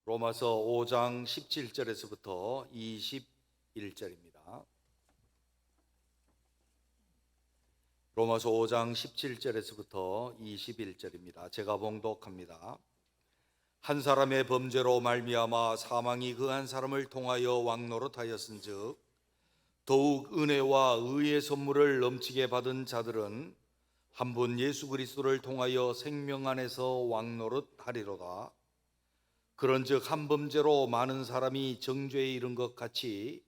로마서 5장 17절에서부터 21절입니다. 로마서 5장 17절에서부터 21절입니다. 제가 봉독합니다. 한 사람의 범죄로 말미암아 사망이 그 한 사람을 통하여 왕노릇하였은즉 더욱 은혜와 의의 선물을 넘치게 받은 자들은 한 분 예수 그리스도를 통하여 생명 안에서 왕노릇하리로다. 그런즉 한 범죄로 많은 사람이 정죄에 이른 것 같이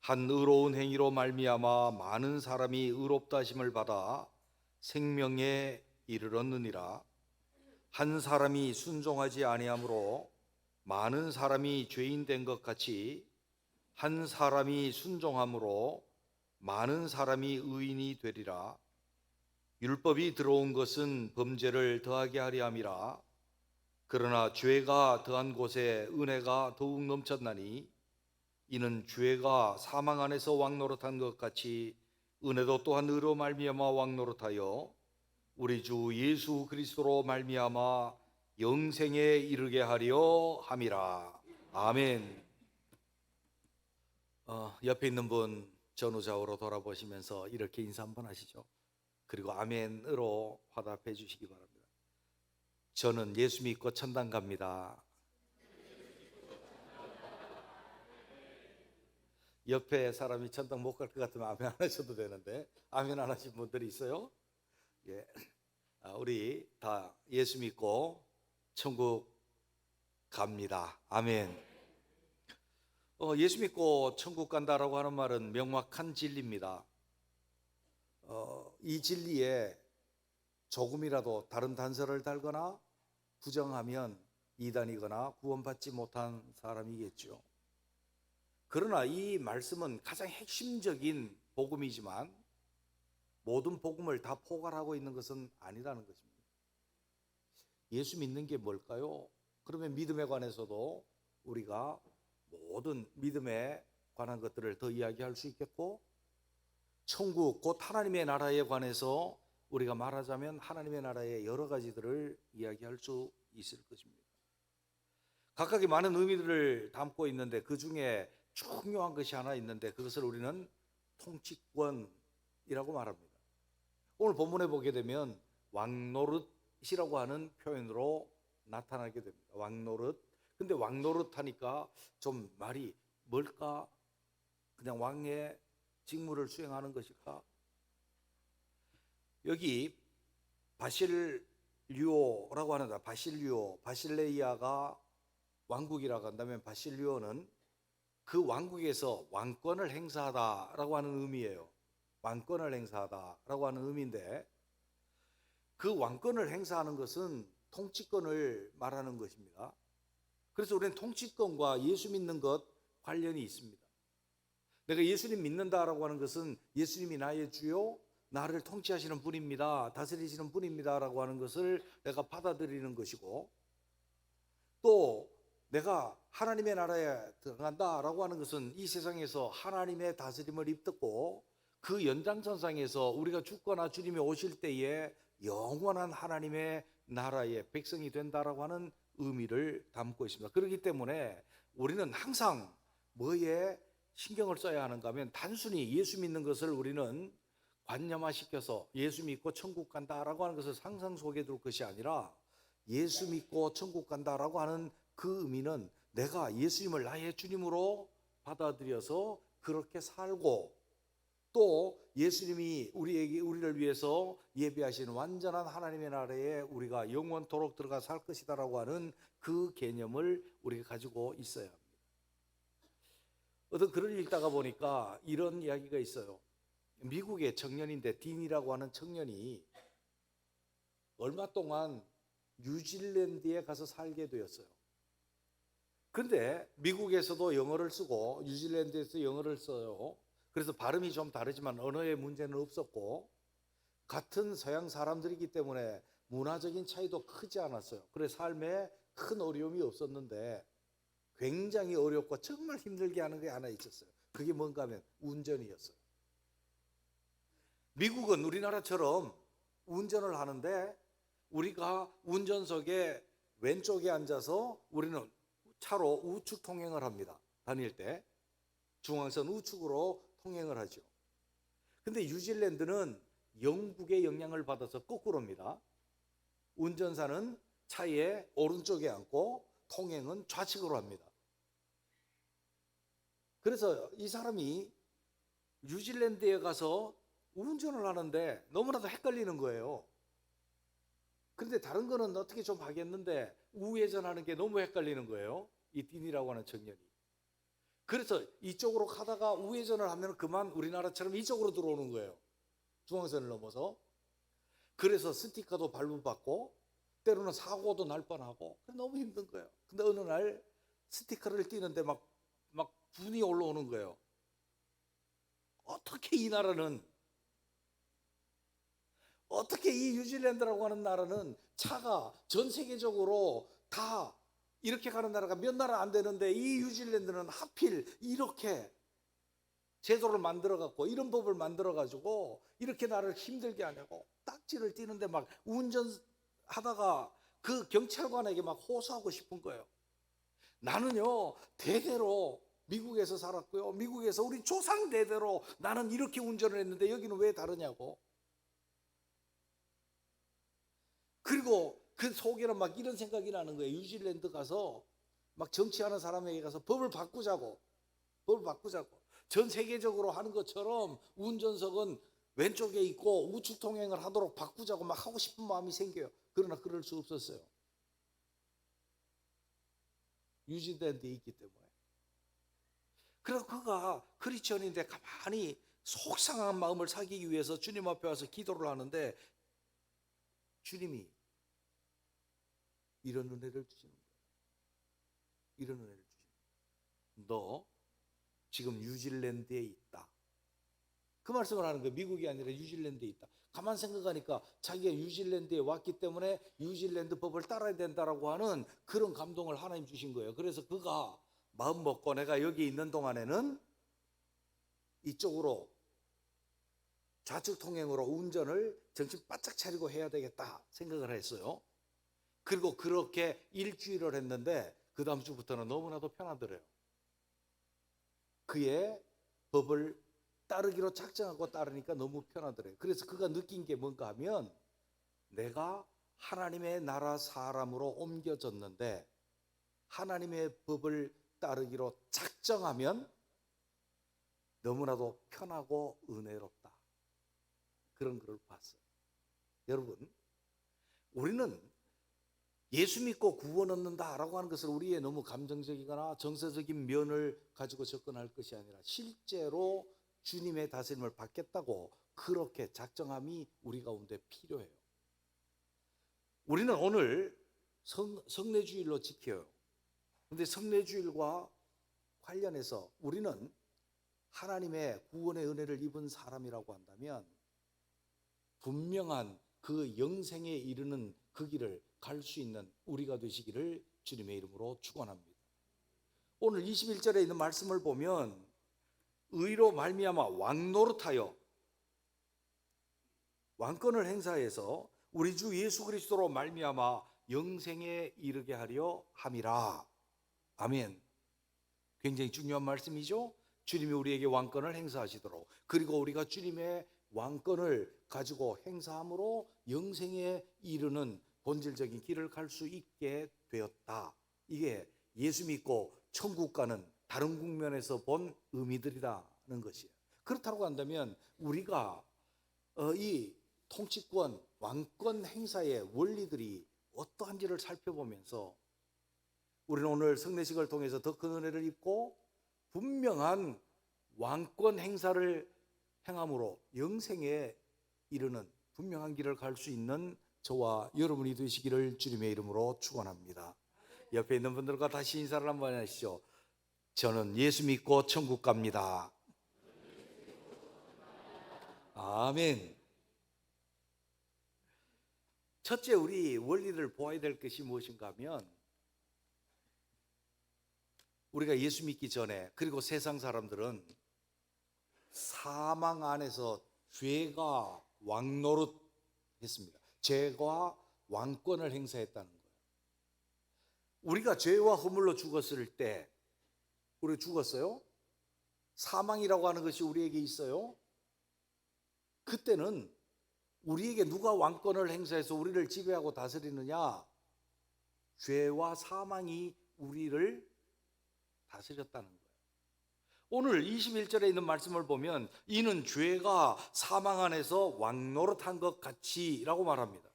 한 의로운 행위로 말미암아 많은 사람이 의롭다 하심을 받아 생명에 이르렀느니라. 한 사람이 순종하지 아니함으로 많은 사람이 죄인 된 것 같이 한 사람이 순종함으로 많은 사람이 의인이 되리라. 율법이 들어온 것은 범죄를 더하게 하려 함이라. 그러나 죄가 더한 곳에 은혜가 더욱 넘쳤나니 이는 죄가 사망 안에서 왕노릇한 것 같이 은혜도 또한 의로 말미암아 왕노릇하여 우리 주 예수 그리스도로 말미암아 영생에 이르게 하려 함이라. 아멘. 옆에 있는 분 전후좌우로 돌아보시면서 이렇게 인사 한번 하시죠. 그리고 아멘으로 화답해 주시기 바랍니다. 저는 예수 믿고 천당 갑니다. 옆에 사람이 천당 못 갈 것 같으면 아멘 안 하셔도 되는데 아멘 안 하신 분들이 있어요? 예. 우리 다 예수 믿고 천국 갑니다. 아멘. 예수 믿고 천국 간다라고 하는 말은 명확한 진리입니다. 이 진리에 조금이라도 다른 단서를 달거나 부정하면 이단이거나 구원받지 못한 사람이겠죠. 그러나 이 말씀은 가장 핵심적인 복음이지만 모든 복음을 다 포괄하고 있는 것은 아니라는 것입니다. 예수 믿는 게 뭘까요? 그러면 믿음에 관해서도 우리가 모든 믿음에 관한 것들을 더 이야기할 수 있겠고, 천국 곧 하나님의 나라에 관해서 우리가 말하자면 하나님의 나라의 여러 가지들을 이야기할 수 있을 것입니다. 각각의 많은 의미들을 담고 있는데 그 중에 중요한 것이 하나 있는데 그것을 우리는 통치권이라고 말합니다. 오늘 본문에 보게 되면 왕노릇이라고 하는 표현으로 나타나게 됩니다. 왕노릇. 근데 왕노릇 하니까 좀 말이 뭘까? 그냥 왕의 직무를 수행하는 것일까? 여기 바실류오라고 하는다. 바실류오, 바실레이아가 왕국이라고 한다면 바실류오는 그 왕국에서 왕권을 행사하다라고 하는 의미예요. 왕권을 행사하다라고 하는 의미인데 그 왕권을 행사하는 것은 통치권을 말하는 것입니다. 그래서 우리는 통치권과 예수 믿는 것 관련이 있습니다. 내가 예수님 믿는다라고 하는 것은 예수님이 나의 주요 나를 통치하시는 분입니다, 다스리시는 분입니다 라고 하는 것을 내가 받아들이는 것이고, 또 내가 하나님의 나라에 들어간다라고 하는 것은 이 세상에서 하나님의 다스림을 입듣고 그 연장선상에서 우리가 죽거나 주님이 오실 때에 영원한 하나님의 나라의 백성이 된다라고 하는 의미를 담고 있습니다. 그렇기 때문에 우리는 항상 뭐에 신경을 써야 하는가 하면 단순히 예수 믿는 것을 우리는 관념화시켜서 예수 믿고 천국 간다라고 하는 것을 상상 속에 둘 것이 아니라 예수 믿고 천국 간다라고 하는 그 의미는 내가 예수님을 나의 주님으로 받아들여서 그렇게 살고 또 예수님이 우리를 위해서 예비하신 완전한 하나님의 나라에 우리가 영원토록 들어가 살 것이다라고 하는 그 개념을 우리가 가지고 있어야 합니다. 어떤 글을 읽다가 보니까 이런 이야기가 있어요. 미국의 청년인데 딘이라고 하는 청년이 얼마 동안 뉴질랜드에 가서 살게 되었어요. 그런데 미국에서도 영어를 쓰고 뉴질랜드에서 영어를 써요. 그래서 발음이 좀 다르지만 언어의 문제는 없었고 같은 서양 사람들이기 때문에 문화적인 차이도 크지 않았어요. 그래서 삶에 큰 어려움이 없었는데 굉장히 어렵고 정말 힘들게 하는 게 하나 있었어요. 그게 뭔가 하면 운전이었어요. 미국은 우리나라처럼 운전을 하는데 우리가 운전석에 왼쪽에 앉아서 우리는 차로 우측 통행을 합니다. 다닐 때 중앙선 우측으로 통행을 하죠. 근데 뉴질랜드는 영국의 영향을 받아서 거꾸로입니다. 운전사는 차의 오른쪽에 앉고 통행은 좌측으로 합니다. 그래서 이 사람이 뉴질랜드에 가서 운전을 하는데 너무나도 헷갈리는 거예요. 그런데 다른 거는 어떻게 좀 하겠는데 우회전하는 게 너무 헷갈리는 거예요. 이 딘이라고 하는 청년이. 그래서 이쪽으로 가다가 우회전을 하면 그만 우리나라처럼 이쪽으로 들어오는 거예요. 중앙선을 넘어서. 그래서 스티커도 발부받고 때로는 사고도 날 뻔하고 너무 힘든 거예요. 근데 어느 날 스티커를 띄는데 막 분이 올라오는 거예요. 어떻게 이 나라는, 어떻게 이 뉴질랜드라고 하는 나라는 차가 전 세계적으로 다 이렇게 가는 나라가 몇 나라 안 되는데 이 뉴질랜드는 하필 이렇게 제도를 만들어 갖고 이런 법을 만들어 가지고 이렇게 나를 힘들게 하냐고 딱지를 띄는데 막 운전하다가 그 경찰관에게 막 호소하고 싶은 거예요. 나는요 대대로 미국에서 살았고요, 미국에서 우리 조상 대대로 나는 이렇게 운전을 했는데 여기는 왜 다르냐고. 그리고 그 속에는 막 이런 생각이 나는 거예요. 뉴질랜드 가서 막 정치하는 사람에게 가서 법을 바꾸자고 전 세계적으로 하는 것처럼 운전석은 왼쪽에 있고 우측 통행을 하도록 바꾸자고 막 하고 싶은 마음이 생겨요. 그러나 그럴 수 없었어요. 뉴질랜드에 있기 때문에. 그래서 그가 크리스천인데 가만히 속상한 마음을 사기기 위해서 주님 앞에 와서 기도를 하는데 주님이 이런 은혜를 주시는 거예요. 이런 은혜를 주시는 거예요. 너 지금 뉴질랜드에 있다. 그 말씀을 하는 거예요. 미국이 아니라 뉴질랜드에 있다. 가만 생각하니까 자기가 뉴질랜드에 왔기 때문에 뉴질랜드 법을 따라야 된다라고 하는 그런 감동을 하나님 주신 거예요. 그래서 그가 마음 먹고 내가 여기 있는 동안에는 이쪽으로 좌측 통행으로 운전을 정신 바짝 차리고 해야 되겠다 생각을 했어요. 그리고 그렇게 일주일을 했는데 그 다음 주부터는 너무나도 편하더래요. 그의 법을 따르기로 작정하고 따르니까 너무 편하더래요. 그래서 그가 느낀 게 뭔가 하면 내가 하나님의 나라 사람으로 옮겨졌는데 하나님의 법을 따르기로 작정하면 너무나도 편하고 은혜롭다. 그런 글을 봤어요. 여러분, 우리는 예수 믿고 구원 얻는다라고 하는 것을 우리의 너무 감정적이거나 정서적인 면을 가지고 접근할 것이 아니라 실제로 주님의 다스림을 받겠다고 그렇게 작정함이 우리 가운데 필요해요. 우리는 오늘 성례주일로 지켜요. 그런데 성례주일과 관련해서 우리는 하나님의 구원의 은혜를 입은 사람이라고 한다면 분명한 그 영생에 이르는 그 길을 갈 수 있는 우리가 되시기를 주님의 이름으로 축원합니다. 오늘 21절에 있는 말씀을 보면 의로 말미암아 왕노릇하여 왕권을 행사해서 우리 주 예수 그리스도로 말미암아 영생에 이르게 하려 함이라. 아멘. 굉장히 중요한 말씀이죠. 주님이 우리에게 왕권을 행사하시도록, 그리고 우리가 주님의 왕권을 가지고 행사함으로 영생에 이르는 본질적인 길을 갈 수 있게 되었다. 이게 예수 믿고 천국 가는 다른 국면에서 본 의미들이라는 것이에요. 그렇다고 한다면 우리가 이 통치권, 왕권 행사의 원리들이 어떠한지를 살펴보면서 우리는 오늘 성례식을 통해서 더 큰 은혜를 입고 분명한 왕권 행사를 행함으로 영생에 이르는 분명한 길을 갈 수 있는 저와 여러분이 되시기를 주님의 이름으로 축원합니다. 옆에 있는 분들과 다시 인사를 한번 하시죠. 저는 예수 믿고 천국 갑니다. 아멘. 첫째, 우리 원리를 보아야 될 것이 무엇인가 하면 우리가 예수 믿기 전에, 그리고 세상 사람들은 사망 안에서 죄가 왕노릇 했습니다. 죄가 왕권을 행사했다는 거예요. 우리가 죄와 허물로 죽었을 때 우리 죽었어요? 사망이라고 하는 것이 우리에게 있어요? 그때는 우리에게 누가 왕권을 행사해서 우리를 지배하고 다스리느냐? 죄와 사망이 우리를 다스렸다는 거예요. 오늘 21절에 있는 말씀을 보면 이는 죄가 사망 안에서 왕노릇한 것 같이라고 말합니다.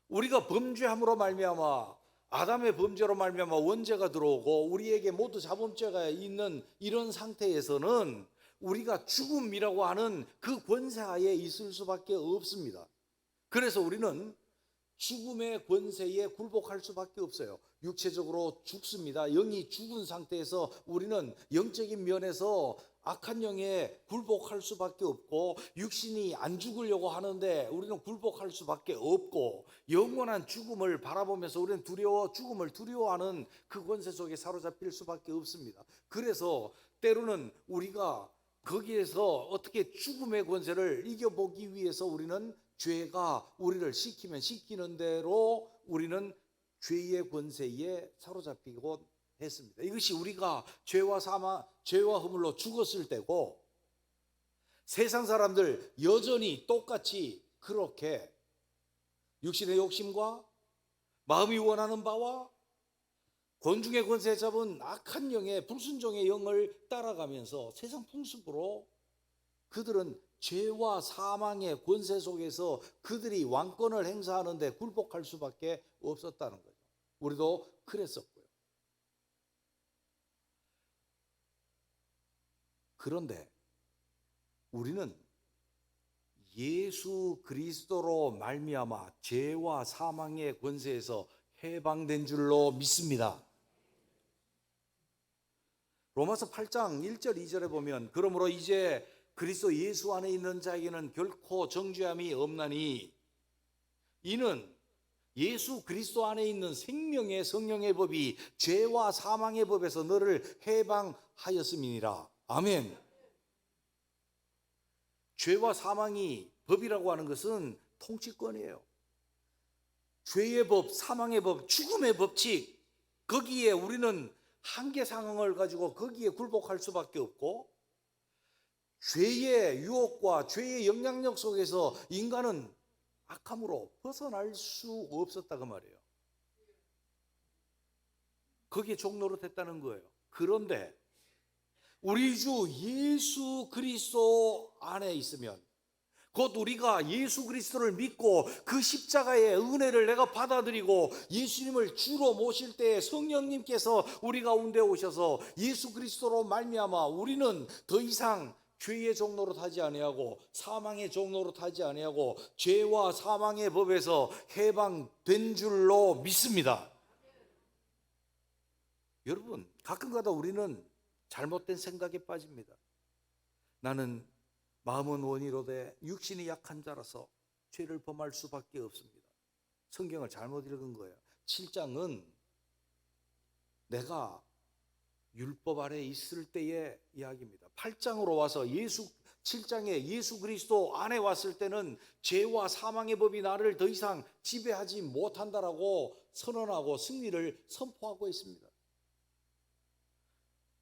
우리가 범죄함으로 말미암아 아담의 범죄로 말미암아 원죄가 들어오고 우리에게 모두 자범죄가 있는 이런 상태에서는 우리가 죽음이라고 하는 그 권세하에 있을 수밖에 없습니다. 그래서 우리는 죽음의 권세에 굴복할 수밖에 없어요. 육체적으로 죽습니다. 영이 죽은 상태에서 우리는 영적인 면에서 악한 영에 굴복할 수밖에 없고, 육신이 안 죽으려고 하는데 우리는 굴복할 수밖에 없고, 영원한 죽음을 바라보면서 우리는 죽음을 두려워하는 그 권세 속에 사로잡힐 수밖에 없습니다. 그래서 때로는 우리가 거기에서 어떻게 죽음의 권세를 이겨보기 위해서 우리는 죄가 우리를 시키면 시키는 대로 우리는 죄의 권세에 사로잡히곤 했습니다. 이것이 우리가 죄와 허물로 죽었을 때고, 세상 사람들 여전히 똑같이 그렇게 육신의 욕심과 마음이 원하는 바와 권중의 권세에 잡은 악한 영의 불순종의 영을 따라가면서 세상 풍습으로 그들은 죄와 사망의 권세 속에서 그들이 왕권을 행사하는데 굴복할 수밖에 없었다는 거죠. 우리도 그랬었고요. 그런데 우리는 예수 그리스도로 말미암아 죄와 사망의 권세에서 해방된 줄로 믿습니다. 로마서 8장 1절 2절에 보면 그러므로 이제 그리스도 예수 안에 있는 자에게는 결코 정죄함이 없나니 이는 예수 그리스도 안에 있는 생명의 성령의 법이 죄와 사망의 법에서 너를 해방하였음이니라. 아멘. 죄와 사망이 법이라고 하는 것은 통치권이에요. 죄의 법, 사망의 법, 죽음의 법칙, 거기에 우리는 한계 상황을 가지고 거기에 굴복할 수밖에 없고, 죄의 유혹과 죄의 영향력 속에서 인간은 악함으로 벗어날 수 없었다 그 말이에요. 거기에 종노릇했다는 거예요. 그런데 우리 주 예수 그리스도 안에 있으면, 곧 우리가 예수 그리스도를 믿고 그 십자가의 은혜를 내가 받아들이고 예수님을 주로 모실 때 성령님께서 우리 가운데 오셔서 예수 그리스도로 말미암아 우리는 더 이상 죄의 종노릇 하지 아니하고 사망의 종노릇 하지 아니하고 죄와 사망의 법에서 해방된 줄로 믿습니다. 여러분, 가끔가다 우리는 잘못된 생각에 빠집니다. 나는 마음은 원이로되 육신이 약한 자라서 죄를 범할 수밖에 없습니다. 성경을 잘못 읽은 거예요. 7장은 내가 율법 아래 있을 때의 이야기입니다. 8장으로 와서 7장에 예수 그리스도 안에 왔을 때는 죄와 사망의 법이 나를 더 이상 지배하지 못한다라고 선언하고 승리를 선포하고 있습니다.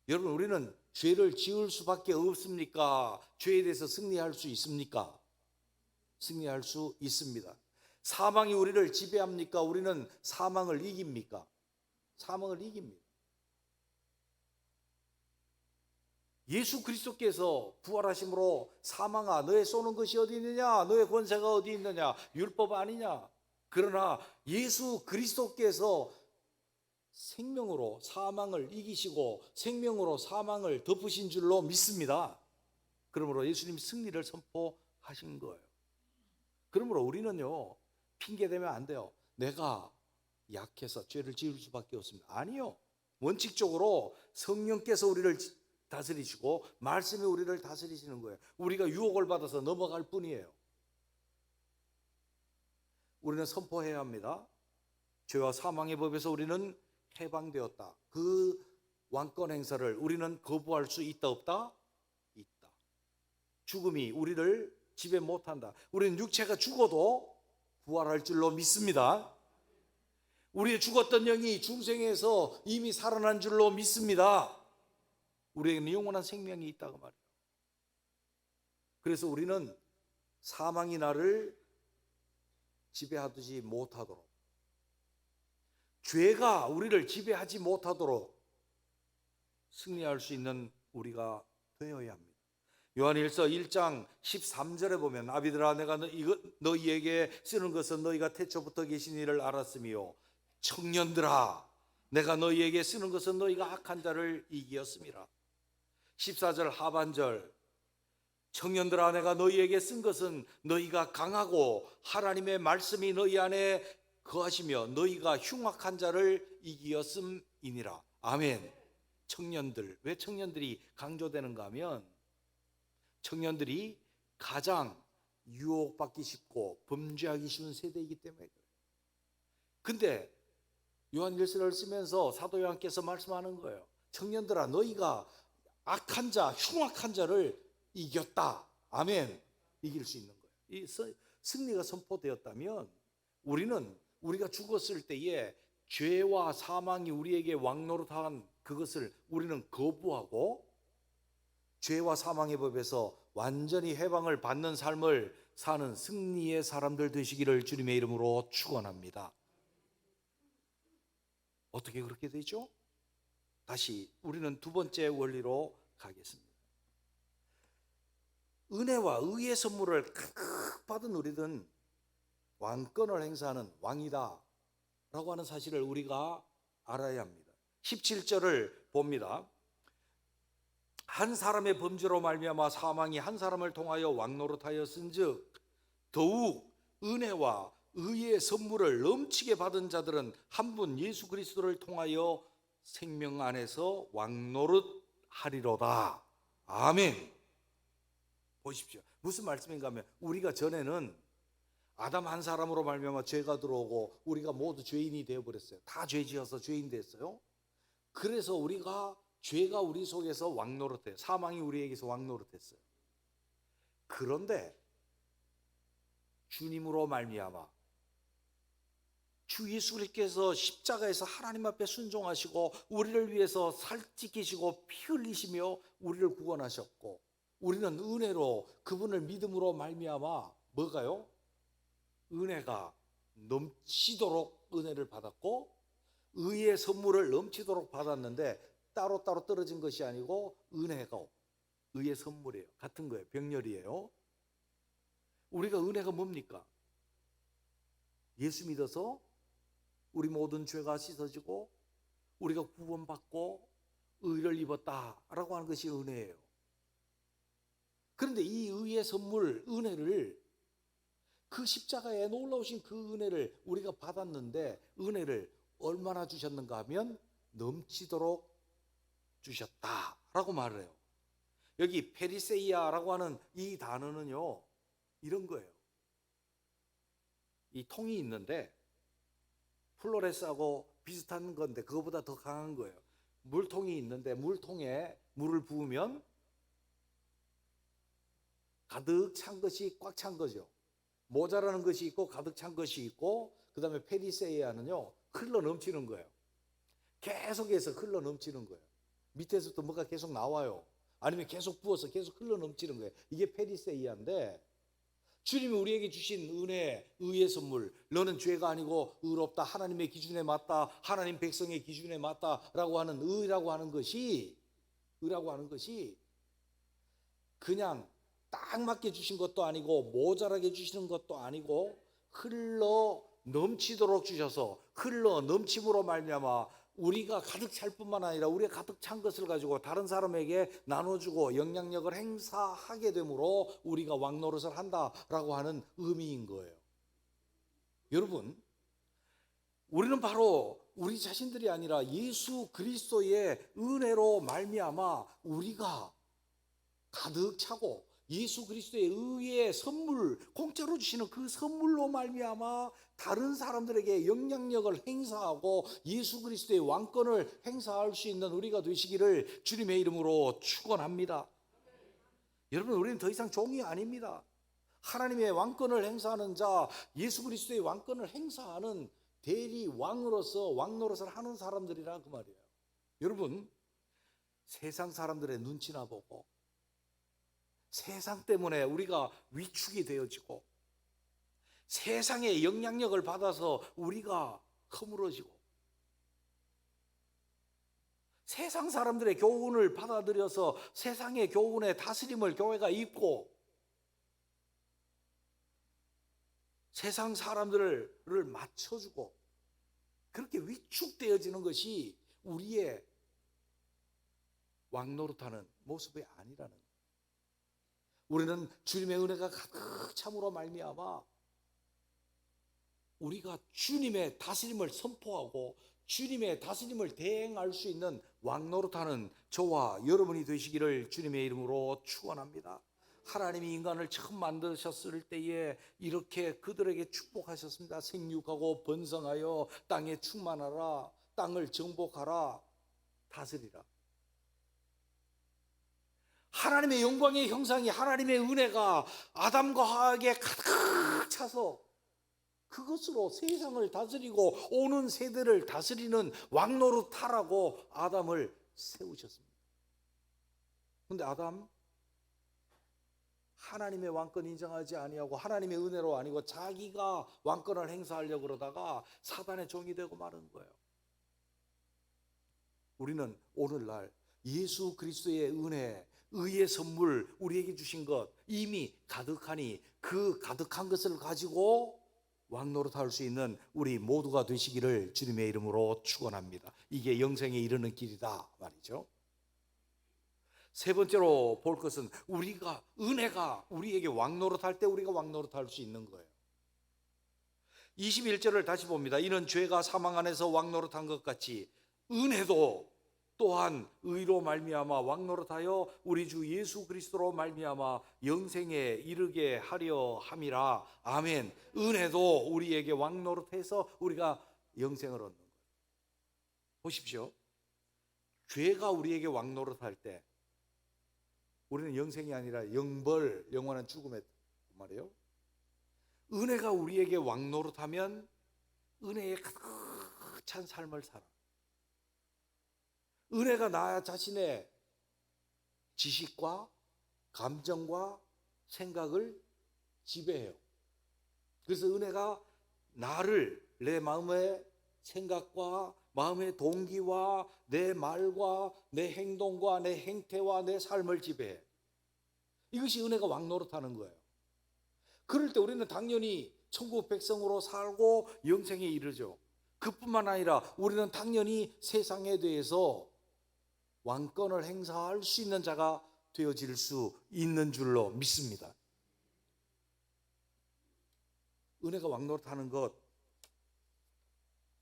여러분, 우리는 죄를 지을 수밖에 없습니까? 죄에 대해서 승리할 수 있습니까? 승리할 수 있습니다. 사망이 우리를 지배합니까? 우리는 사망을 이깁니까? 사망을 이깁니다. 예수 그리스도께서 부활하심으로 사망아 너의 쏘는 것이 어디 있느냐? 너의 권세가 어디 있느냐? 율법 아니냐? 그러나 예수 그리스도께서 생명으로 사망을 이기시고 생명으로 사망을 덮으신 줄로 믿습니다. 그러므로 예수님이 승리를 선포하신 거예요. 그러므로 우리는요, 핑계대면 안 돼요. 내가 약해서 죄를 지을 수밖에 없습니다. 아니요. 원칙적으로 성령께서 우리를 다스리시고 말씀이 우리를 다스리시는 거예요. 우리가 유혹을 받아서 넘어갈 뿐이에요. 우리는 선포해야 합니다. 죄와 사망의 법에서 우리는 해방되었다. 그 왕권 행사를 우리는 거부할 수 있다 없다? 있다. 죽음이 우리를 지배 못한다. 우리는 육체가 죽어도 부활할 줄로 믿습니다. 우리의 죽었던 영이 중생에서 이미 살아난 줄로 믿습니다. 우리에게는 영원한 생명이 있다고 말이에요. 그래서 우리는 사망이 나를 지배하지 못하도록, 죄가 우리를 지배하지 못하도록 승리할 수 있는 우리가 되어야 합니다. 요한일서 1장 13절에 보면 아비들아 내가 너희에게 쓰는 것은 너희가 태초부터 계신 이를 알았으며 청년들아 내가 너희에게 쓰는 것은 너희가 악한 자를 이기었음이라. 14절 하반절 청년들아 내가 너희에게 쓴 것은 너희가 강하고 하나님의 말씀이 너희 안에 거하시며 너희가 흉악한 자를 이기었음이니라. 아멘. 청년들, 왜 청년들이 강조되는가 하면 청년들이 가장 유혹받기 쉽고 범죄하기 쉬운 세대이기 때문에 그래요. 근데 요한일서를 쓰면서 사도 요한께서 말씀하는 거예요. 청년들아 너희가 악한 자, 흉악한 자를 이겼다. 아멘. 이길 수 있는 거예요. 이 승리가 선포되었다면 우리가 죽었을 때에 죄와 사망이 우리에게 왕노릇한 그것을 우리는 거부하고 죄와 사망의 법에서 완전히 해방을 받는 삶을 사는 승리의 사람들 되시기를 주님의 이름으로 축원합니다. 어떻게 그렇게 되죠? 다시 우리는 두 번째 원리로 가겠습니다. 은혜와 의의 선물을 가득 받은 우리는 왕권을 행사하는 왕이다 라고 하는 사실을 우리가 알아야 합니다. 17절을 봅니다. 한 사람의 범죄로 말미암아 사망이 한 사람을 통하여 왕노릇하였은즉 더욱 은혜와 의의 선물을 넘치게 받은 자들은 한 분 예수 그리스도를 통하여 생명 안에서 왕노릇하리로다. 아멘. 보십시오. 무슨 말씀인가 하면 우리가 전에는 아담 한 사람으로 말미암아 죄가 들어오고 우리가 모두 죄인이 되어버렸어요. 다 죄지어서 죄인 됐어요. 그래서 죄가 우리 속에서 왕노릇해요. 사망이 우리에게서 왕노릇했어요. 그런데 주님으로 말미암아 주 예수 그리스도께서 십자가에서 하나님 앞에 순종하시고 우리를 위해서 살 찢기시고 피 흘리시며 우리를 구원하셨고 우리는 은혜로 그분을 믿음으로 말미암아 뭐가요? 은혜가 넘치도록 은혜를 받았고 의의 선물을 넘치도록 받았는데 따로따로 떨어진 것이 아니고 은혜가 의의 선물이에요. 같은 거예요. 병렬이에요. 우리가 은혜가 뭡니까? 예수 믿어서 우리 모든 죄가 씻어지고 우리가 구원받고 의를 입었다라고 하는 것이 은혜예요. 그런데 이 의의 선물, 은혜를 그 십자가에 놀라우신 그 은혜를 우리가 받았는데 은혜를 얼마나 주셨는가 하면 넘치도록 주셨다라고 말을 해요. 여기 페리세이아라고 하는 이 단어는요 이런 거예요. 이 통이 있는데 플로레스하고 비슷한 건데 그거보다 더 강한 거예요. 물통이 있는데 물통에 물을 부으면 가득 찬 것이 꽉 찬 거죠. 모자라는 것이 있고 가득 찬 것이 있고 그 다음에 페리세이아는요 흘러 넘치는 거예요. 계속해서 흘러 넘치는 거예요. 밑에서부터 뭐가 계속 나와요. 아니면 계속 부어서 계속 흘러 넘치는 거예요. 이게 페리세이아인데 주님이 우리에게 주신 은혜, 의의 선물, 너는 죄가 아니고 의롭다, 하나님의 기준에 맞다, 하나님 백성의 기준에 맞다라고 하는 의라고 하는 것이 그냥 딱 맞게 주신 것도 아니고 모자라게 주시는 것도 아니고 흘러 넘치도록 주셔서 흘러 넘침으로 말미암아 우리가 가득 찰 뿐만 아니라 우리가 가득 찬 것을 가지고 다른 사람에게 나눠주고 영향력을 행사하게 되므로 우리가 왕노릇을 한다라고 하는 의미인 거예요. 여러분, 우리는 바로 우리 자신들이 아니라 예수 그리스도의 은혜로 말미암아 우리가 가득 차고 예수 그리스도의 의의 선물, 공짜로 주시는 그 선물로 말미암아 다른 사람들에게 영향력을 행사하고 예수 그리스도의 왕권을 행사할 수 있는 우리가 되시기를 주님의 이름으로 축원합니다. 여러분, 우리는 더 이상 종이 아닙니다. 하나님의 왕권을 행사하는 자, 예수 그리스도의 왕권을 행사하는 대리 왕으로서 왕 노릇을 하는 사람들이라 그 말이에요. 여러분, 세상 사람들의 눈치나 보고 세상 때문에 우리가 위축이 되어지고 세상의 영향력을 받아서 우리가 허물어지고 세상 사람들의 교훈을 받아들여서 세상의 교훈의 다스림을 교회가 입고 세상 사람들을 맞춰주고 그렇게 위축되어지는 것이 우리의 왕노릇하는 모습이 아니라는 거예요. 우리는 주님의 은혜가 가득 참으로 말미암아 우리가 주님의 다스림을 선포하고 주님의 다스림을 대행할 수 있는 왕노릇하는 저와 여러분이 되시기를 주님의 이름으로 축원합니다. 하나님이 인간을 처음 만드셨을 때에 이렇게 그들에게 축복하셨습니다. 생육하고 번성하여 땅에 충만하라, 땅을 정복하라, 다스리라. 하나님의 영광의 형상이 하나님의 은혜가 아담과 하와에게 가득 차서 그것으로 세상을 다스리고 오는 세대를 다스리는 왕노릇하라고 아담을 세우셨습니다. 그런데 아담 하나님의 왕권 인정하지 아니하고 하나님의 은혜로 아니고 자기가 왕권을 행사하려고 그러다가 사단의 종이 되고 마는 거예요. 우리는 오늘날 예수 그리스도의 은혜, 의의 선물 우리에게 주신 것 이미 가득하니 그 가득한 것을 가지고 왕노릇할 수 있는 우리 모두가 되시기를 주님의 이름으로 축원합니다. 이게 영생에 이르는 길이다 말이죠. 세 번째로 볼 것은 우리가 은혜가 우리에게 왕노릇할 때 우리가 왕노릇할 수 있는 거예요. 21절을 다시 봅니다. 이는 죄가 사망 안에서 왕노릇한 것 같이 은혜도 또한 의로 말미암아 왕노릇하여 우리 주 예수 그리스도로 말미암아 영생에 이르게 하려 함이라. 아멘. 은혜도 우리에게 왕노릇해서 우리가 영생을 얻는 거예요. 보십시오. 죄가 우리에게 왕노릇할 때 우리는 영생이 아니라 영벌, 영원한 죽음에 말이에요. 은혜가 우리에게 왕노릇하면 은혜에 가득 찬 삶을 살아. 은혜가 나 자신의 지식과 감정과 생각을 지배해요. 그래서 은혜가 나를 내 마음의 생각과 마음의 동기와 내 말과 내 행동과 내 행태와 내 삶을 지배해. 이것이 은혜가 왕노릇하는 거예요. 그럴 때 우리는 당연히 천국 백성으로 살고 영생에 이르죠. 그뿐만 아니라 우리는 당연히 세상에 대해서 왕권을 행사할 수 있는 자가 되어질 수 있는 줄로 믿습니다. 은혜가 왕노릇하는 것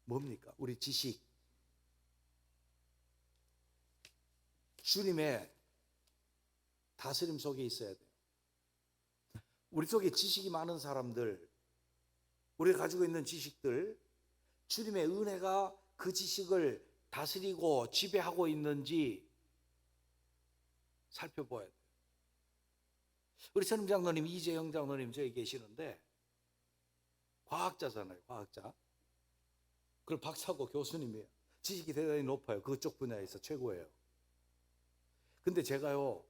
뭡니까? 우리 지식, 주님의 다스림 속에 있어야 돼요. 우리 속에 지식이 많은 사람들, 우리가 가지고 있는 지식들, 주님의 은혜가 그 지식을 다스리고 지배하고 있는지 살펴봐야 돼요. 우리 선임 장로님, 이재영 장로님 저기 계시는데 과학자잖아요, 과학자. 그리고 박사고 교수님이에요. 지식이 대단히 높아요. 그쪽 분야에서 최고예요. 근데 제가요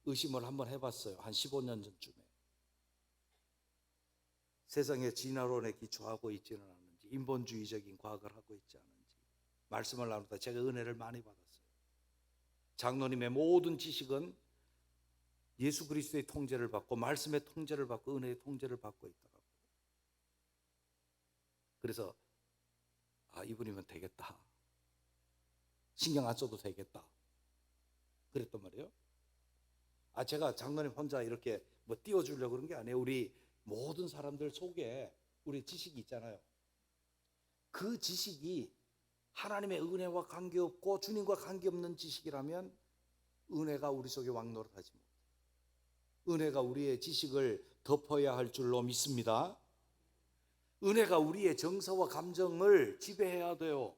의심을 한번 해봤어요. 한 15년 전쯤에 세상의 진화론에 기초하고 있지는 않은지, 인본주의적인 과학을 하고 있지 않은지 말씀을 나누다 제가 은혜를 많이 받았어요. 장로님의 모든 지식은 예수 그리스도의 통제를 받고 말씀의 통제를 받고 은혜의 통제를 받고 있더라고요. 그래서 이분이면 되겠다, 신경 안 써도 되겠다 그랬단 말이에요. 제가 장로님 혼자 이렇게 뭐 띄워주려고 그런 게 아니에요. 우리 모든 사람들 속에 우리 지식이 있잖아요. 그 지식이 하나님의 은혜와 관계없고 주님과 관계없는 지식이라면 은혜가 우리 속에 왕노릇하지 못해요. 은혜가 우리의 지식을 덮어야 할 줄로 믿습니다. 은혜가 우리의 정서와 감정을 지배해야 돼요.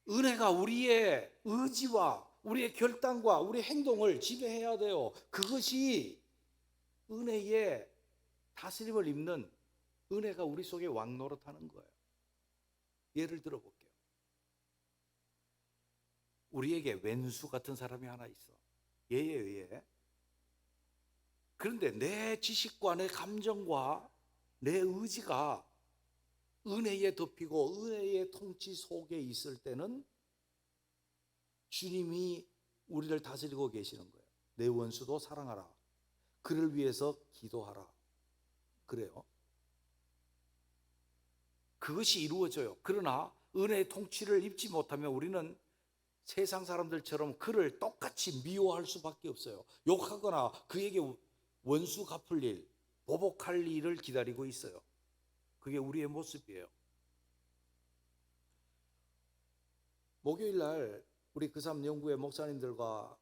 은혜가 우리의 의지와 우리의 결단과 우리의 행동을 지배해야 돼요. 그것이 은혜의 다스림을 입는 은혜가 우리 속에 왕노릇하는 거예요. 예를 들어볼게요. 우리에게 왼수 같은 사람이 하나 있어. 얘예요, 얘. 그런데 내 지식과 내 감정과 내 의지가 은혜에 덮이고 은혜의 통치 속에 있을 때는 주님이 우리를 다스리고 계시는 거예요. 내 원수도 사랑하라. 그를 위해서 기도하라. 그래요. 그것이 이루어져요. 그러나 은혜의 통치를 입지 못하면 우리는 세상 사람들처럼 그를 똑같이 미워할 수밖에 없어요. 욕하거나 그에게 원수 갚을 일, 보복할 일을 기다리고 있어요. 그게 우리의 모습이에요. 목요일 날 우리 그3 연구회 목사님들과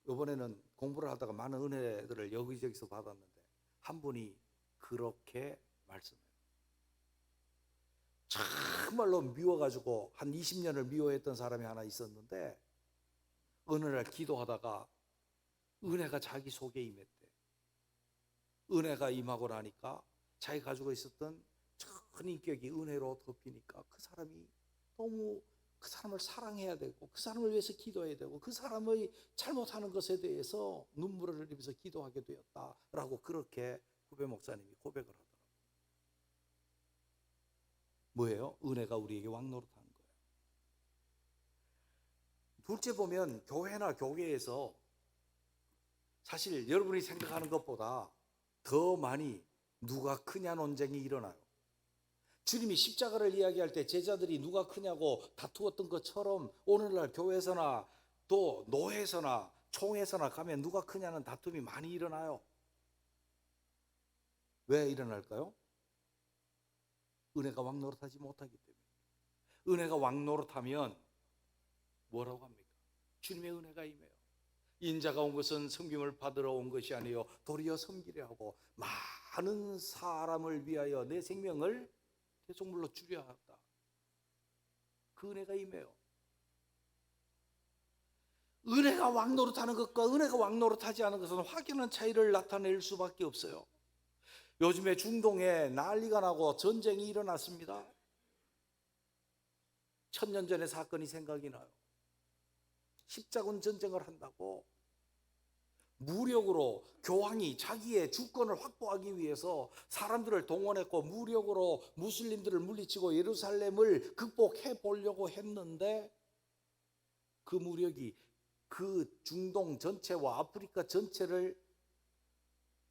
이번에는 공부를 하다가 많은 은혜들을 여기저기서 받았는데 한 분이 그렇게 말씀해요. 정말로 미워가지고 한 20년을 미워했던 사람이 하나 있었는데 어느 날 기도하다가 은혜가 자기 속에 임했대. 은혜가 임하고 나니까 자기가 가지고 있었던 전 인격이 은혜로 덮이니까 그 사람이 너무 그 사람을 사랑해야 되고 그 사람을 위해서 기도해야 되고 그 사람의 잘못하는 것에 대해서 눈물을 흘리면서 기도하게 되었다라고 그렇게 후배 목사님이 고백을 하더라고요. 뭐예요? 은혜가 우리에게 왕노릇하는 거예요. 둘째 보면 교회나 교회에서 사실 여러분이 생각하는 것보다 더 많이 누가 크냐 논쟁이 일어나요. 주님이 십자가를 이야기할 때 제자들이 누가 크냐고 다투었던 것처럼 오늘날 교회에서나 또 노회에서나 총회에서나 가면 누가 크냐는 다툼이 많이 일어나요. 왜 일어날까요? 은혜가 왕노릇하지 못하기 때문에. 은혜가 왕노릇하면 뭐라고 합니까? 주님의 은혜가 임해요. 인자가 온 것은 섬김을 받으러 온 것이 아니요 도리어 섬기려 하고 많은 사람을 위하여 내 생명을 대속물로 주려 한다. 그 은혜가 임해요. 은혜가 왕노릇하는 것과 은혜가 왕노릇하지 않은 것은 확연한 차이를 나타낼 수밖에 없어요. 요즘에 중동에 난리가 나고 전쟁이 일어났습니다. 1000년 전의 사건이 생각이 나요. 십자군 전쟁을 한다고 무력으로 교황이 자기의 주권을 확보하기 위해서 사람들을 동원했고 무력으로 무슬림들을 물리치고 예루살렘을 극복해 보려고 했는데 그 무력이 그 중동 전체와 아프리카 전체를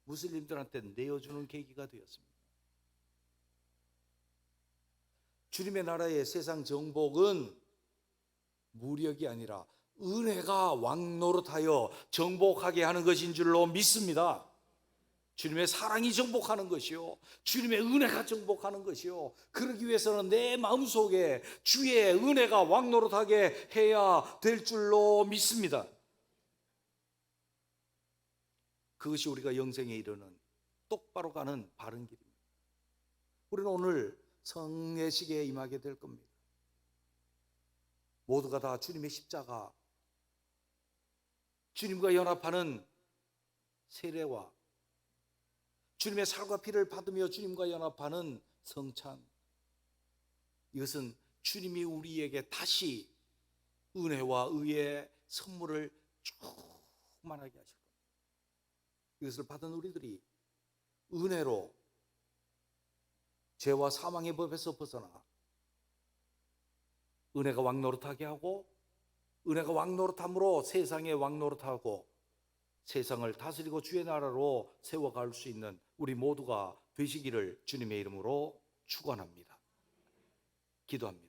무슬림들한테 내어주는 계기가 되었습니다. 주님의 나라의 세상 정복은 무력이 아니라 은혜가 왕노릇하여 정복하게 하는 것인 줄로 믿습니다. 주님의 사랑이 정복하는 것이요, 주님의 은혜가 정복하는 것이요, 그러기 위해서는 내 마음속에 주의 은혜가 왕노릇하게 해야 될 줄로 믿습니다. 그것이 우리가 영생에 이르는 똑바로 가는 바른 길입니다. 우리는 오늘 성례식에 임하게 될 겁니다. 모두가 다 주님의 십자가, 주님과 연합하는 세례와 주님의 살과 피를 받으며 주님과 연합하는 성찬, 이것은 주님이 우리에게 다시 은혜와 의의 선물을 충만하게 하실 겁니다. 이것을 받은 우리들이 은혜로 죄와 사망의 법에서 벗어나 은혜가 왕노릇하게 하고 은혜가 왕노릇함으로 세상에 왕노릇하고 세상을 다스리고 주의 나라로 세워갈 수 있는 우리 모두가 되시기를 주님의 이름으로 축원합니다. 기도합니다.